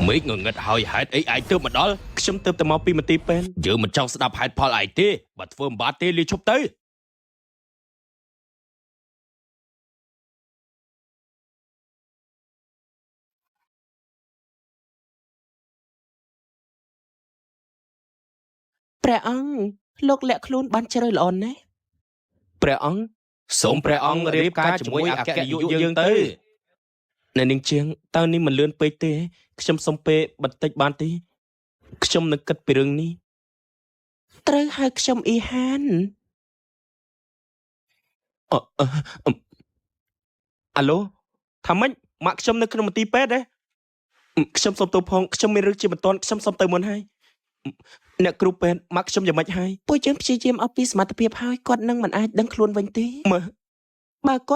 មេឃងងឹតហើយហេតុអីឯងទើបមកដល់ខ្ញុំទើបតែមកពីមន្ទីរពេទ្យយើងមិនចង់ស្ដាប់ហេតុផលឯងទេបើធ្វើមិនបានទេលាឈប់ទៅព្រះអង្គលោកលាក់ខ្លួនបានជ្រៅល្អណាស់ព្រះអង្គសូមព្រះអង្គរៀបការជាមួយអគ្គនាយកយើងទៅអ្នកនាងជាងតើនេះមិនលឿនពេកទេខ្ញុំសុំពេលបន្តិចបានទេខ្ញុំនឹងគិតពីរឿងនេះត្រូវហៅខ្ញុំអ៊ីហានអាឡូថាម៉េចម៉ាក់ខ្ញុំនៅក្នុងមន្ទីរពេទ្យទេខ្ញុំសុំទោសផងខ្ញុំមានរឿងជាបន្ទាន់ខ្ញុំសុំទៅមុនហើយអ្នកគ្រូពេទ្យម៉ាក់ខ្ញុំយ៉ាងម៉េចហើយពួកយើងព្យាយាមអស់ពីសមត្ថភាពហើយគាត់នឹងមិនអាចដឹងខ្លួនវិញទេមើលបើគាត់